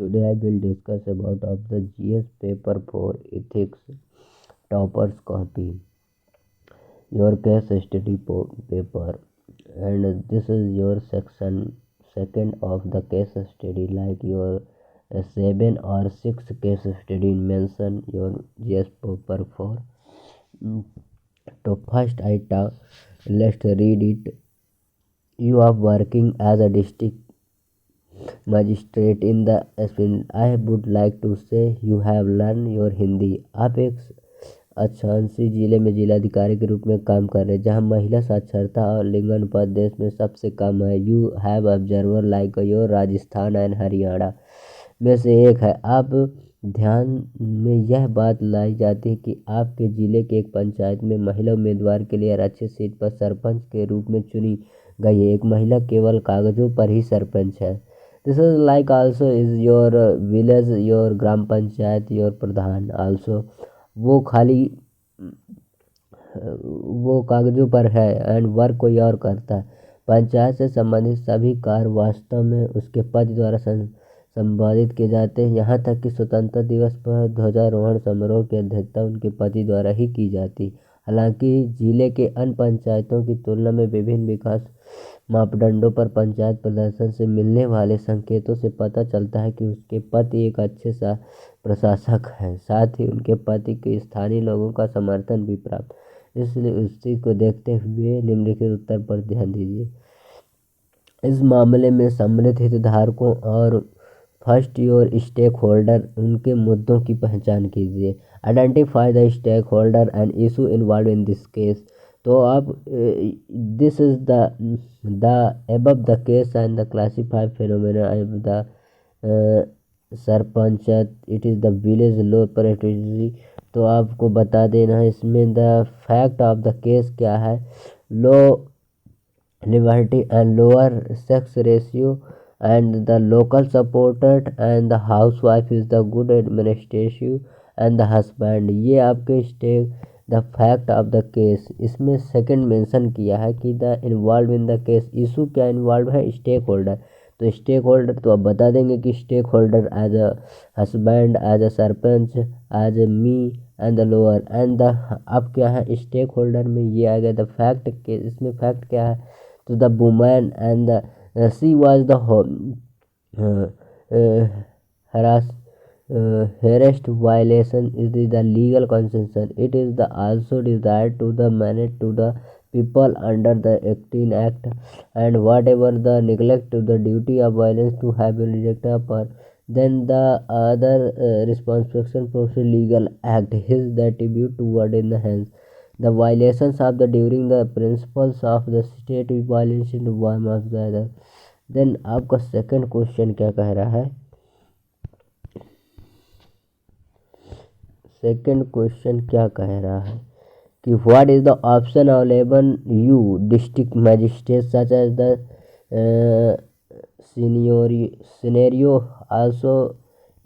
Today I will discuss about of the GS paper for ethics toppers copy your case study paper, and this is your section second of the case study, like your 7 or 6 case study mention your GS paper for. Mm, So first let's read it. You are working as a district magistrate in the Aspen. I would like to say you have learned your Hindi. आप एक अच्छांसी जिले में जिलाधिकारी के रूप में काम कर रहे हैं जहां महिला साक्षरता और लिंग अनुपात देश में सबसे कम है. You have observer like your Rajasthan and Haryana में से एक है. आप ध्यान में यह बात लाई जाती है कि आपके जिले के एक पंचायत में महिला उम्मीदवार के लिए आरक्षित सीट पर सरपंच के रूप में चुनी गई है. एक महिला केवल कागजों पर ही सरपंच है. This is like also is your village your gram panchayat your Pradhan also. वो खाली वो कागजों पर है एंड वर्क कोई और करता है. पंचायत से संबंधित सभी कार्य वास्तव में उसके पद द्वारा संपादित किए जाते हैं. यहाँ तक कि स्वतंत्रता दिवस पर ध्वजारोहण समारोह की अध्यक्षता उनके पति द्वारा ही की जाती. हालांकि जिले के अन्य पंचायतों की तुलना में विभिन्न विकास मापदंडों पर पंचायत प्रदर्शन से मिलने वाले संकेतों से पता चलता है कि उसके पति एक अच्छे प्रशासक हैं. साथ ही उनके पति के स्थानीय लोगों का समर्थन भी प्राप्त. इसलिए उसी को देखते हुए निम्नलिखित उत्तर पर ध्यान दीजिए. इस मामले में सम्मिलित हितधारकों और फर्स्ट योर स्टेक होल्डर उनके मुद्दों की पहचान कीजिए. Identify the stakeholder and issue involve in this case. तो आप this is the above the case and the classified phenomena of the सरपंचायत. It is the village law प्रेटरी. तो आपको बता देना है इसमें the fact of the case क्या है. Low liberty and lower sex ratio and the local supported and the housewife is the good administrative and the husband. ये आपके state the fact of the case. इसमें second mention किया है कि the involve in the case. Issue क्या involve है. Stakeholder. तो stakeholder तो आप बता देंगे कि stakeholder as a husband as a sarpanch as a me and the lower and the. अब क्या है स्टेक होल्डर में ये आ गया द फैक्ट के. इसमें फैक्ट क्या है. तो the women and the she was the harassed violation is the legal concession. It is the also desired to the manage to the people under the 18 Act and whatever the neglect to the duty of violence to have been rejected upon then the other responsible for legal act is the tribute toward in the hands. The violations of the during the principles of the state violation to one of the other. Then आपका second question क्या कह रहा है. Second question क्या कह रहा है कि what is the option available you district magistrate such as the scenario also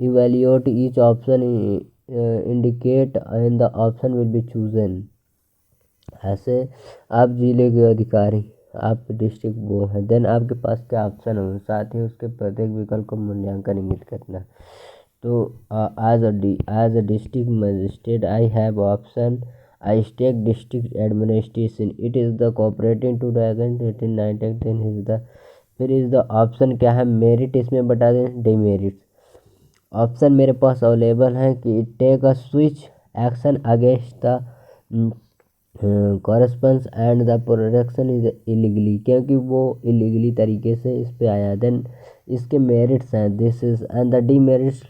evaluate each option indicate and the option will be chosen. ऐसे आप जिले के अधिकारी आप डिस्ट्रिक्ट वो हैं. देन आपके पास क्या ऑप्शन हो साथ ही उसके प्रत्येक विकल्प को मूल्यांकन इंगित करना. तो as a district magistrate I have option I stake district administration. It is the cooperating to the against 1819 is the. फिर इज द ऑप्शन क्या है. मेरिट इसमें बता दें डिमेरिट. ऑप्शन मेरे पास अवेलेबल है कि take a switch action against the corresponds and the production is illegally. क्योंकि वो इलीगली तरीके से इस पे आया. देन इसके मेरिट्स हैं this is and the demerits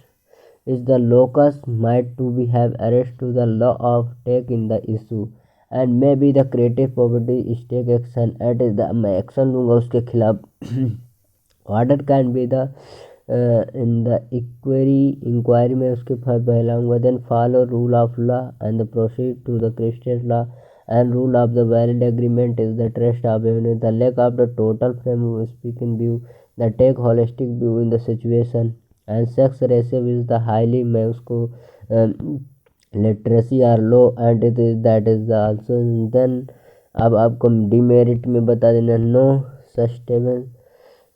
is the locus might to be have arrest to the law of take in the issue and may be the creative property stake action at is the. मैं action लूँगा उसके खिलाफ. Order can be the in the inquiry में उसके फर्ज बहलाऊँगा. Then follow rule of law and the proceed to the Christian law and rule of the valid agreement is the trust of evidence. The lack of the total frame speaking view the take holistic view in the situation and sex ratio is the highly मैं उसको literacy or low and it is that is the also. then अब आपको demerit में बता देना no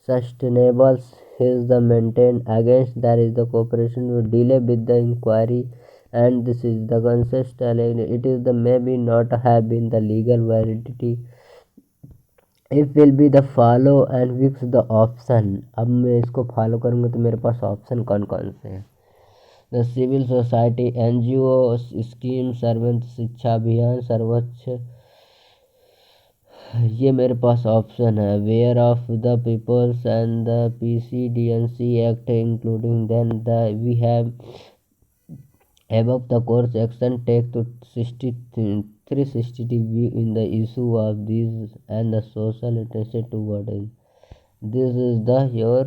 sustainable is the maintained against there is the cooperation will delay with the inquiry, and this is the consist it is the maybe not have been the legal validity. If will be the follow and fix the option. अब मैं इसको follow करूँगा तो मेरे पास option कौन कौन से हैं? The civil society, NGO scheme, Sarva Shiksha Abhiyan, सर्वोच्च, ये मेरे पास ऑप्शन है। Where of the peoples and the PCDNC act including then the we have above the course action take to 360 view in the issue of these and the social interest toward it. This is the your।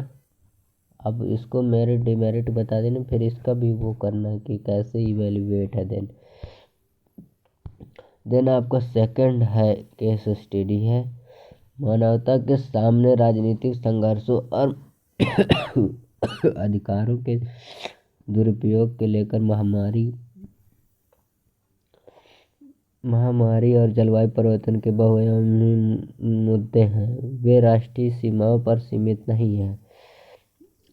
अब इसको merit demerit बता देना, फिर इसका भी वो करना कि कैसे इवेल्युएट है। देन आपका सेकंड है केस स्टडी है मानवता के सामने राजनीतिक संघर्षों और अधिकारों के दुरुपयोग के लेकर महामारी और जलवायु परिवर्तन के बहुआयामी मुद्दे हैं। वे राष्ट्रीय सीमाओं पर सीमित नहीं हैं।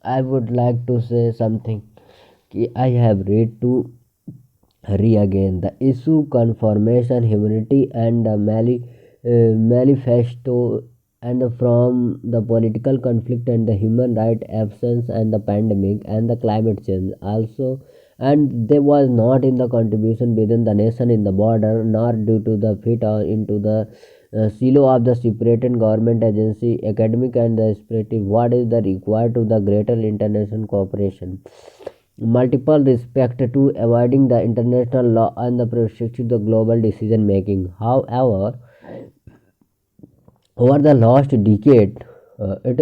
I would like to say something कि I have read to re again the issue conformation humanity and manifesto and from the political conflict and the human right absence and the pandemic and the climate change also, and there was not in the contribution within the nation in the border nor due to the fit or into the silo of the separated government agency academic and the spiritive what is the required to the greater international cooperation multiple respect to avoiding the international law and the restriction the global decision making. However, over the last decade, it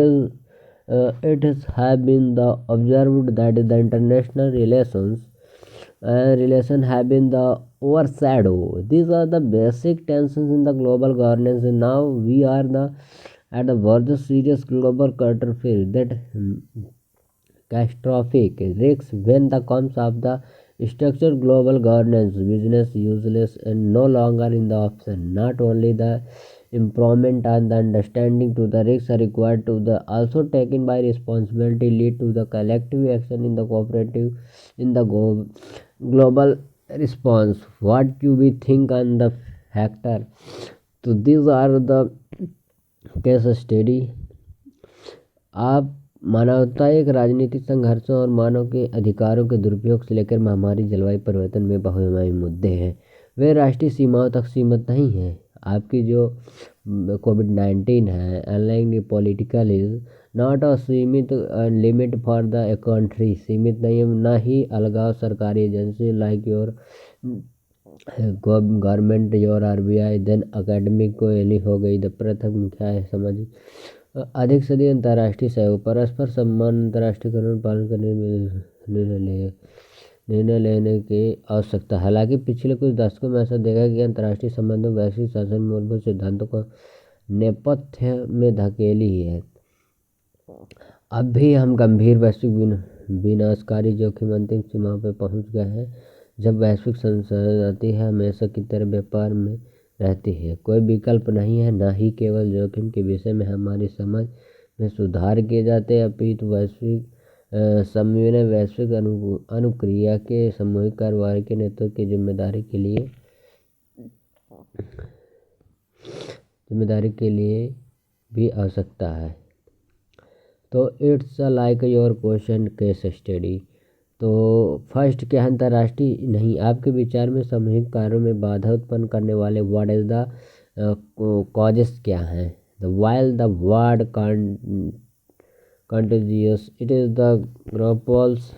has have been the observed that the international relation have been the overshadow. These are the basic tensions in the global governance. And now we are at the verge of serious global catastrophe that catastrophic risks when the comes of the structured global governance business useless and no longer in the option. Not only the improvement and the understanding to the risks are required to the also taken by responsibility lead to the collective action in the cooperative in the global response. What you we think on the factor? So these are the case study। आप मानवता एक राजनीतिक संघर्षों और मानव के अधिकारों के दुरुपयोग से लेकर महामारी जलवायु परिवर्तन में बहुआयामी मुद्दे हैं। वे राष्ट्रीय सीमाओं तक सीमित नहीं हैं। आपकी जो कोविड-19 है unlike political is not a सीमित लिमिट फॉर द कंट्री, सीमित नहीं है ना ही अलगाव सरकारी agency like your government your RBI then academic को एली हो गई। द प्रथम क्या है समझ अधिक से अधिक अंतर्राष्ट्रीय सहयोग परस्पर सम्मान अंतर्राष्ट्रीय कानून पालन करने में निर्णय लेने की आवश्यकता। हालांकि पिछले कुछ दशकों में ऐसा देखा कि अंतर्राष्ट्रीय संबंधों वैश्विक शासन मूलभूत सिद्धांतों को नेपथ्य में धकेली है। अब भी हम गंभीर वैश्विक विनाशकारी जोखिम अंतिम सीमाओं पर पहुंच गए हैं। जब वैश्विक संसाधन आती है हमेशा की तरह व्यापार में रहती है। कोई विकल्प नहीं है, ना ही केवल जोखिम के विषय में हमारी समझ में सुधार किए जाते हैं अपितु वैश्विक समन्वय वैश्विक अनुक्रिया के सामूहिक कार्रवाई के नेतृत्व की जिम्मेदारी के लिए भी आवश्यकता है। तो it's like your question case study. तो फर्स्ट क्या है अंतर्राष्ट्रीय नहीं आपके विचार में सामूहिक कार्यों में बाधा उत्पन्न करने वाले व्हाट इज द कॉजेस क्या हैं। The while the word contagious it is the groupals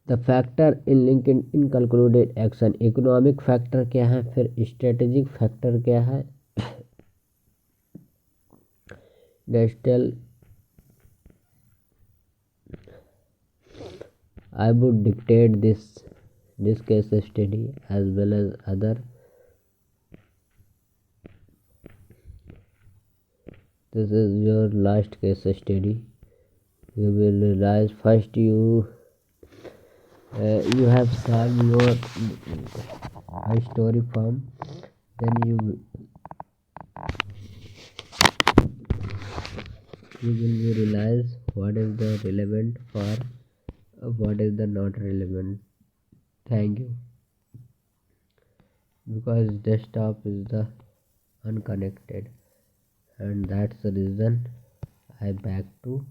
the factor in link in included action। Economic factor क्या है, फिर स्ट्रेटेजिक फैक्टर क्या है, digital I would dictate this case study as well as other। This is your last case study। You will realize first you have solved your story form, then you you will be realize what is the relevant for what is the not relevant. Thank you. Because desktop is the unconnected, and that's the reason I back to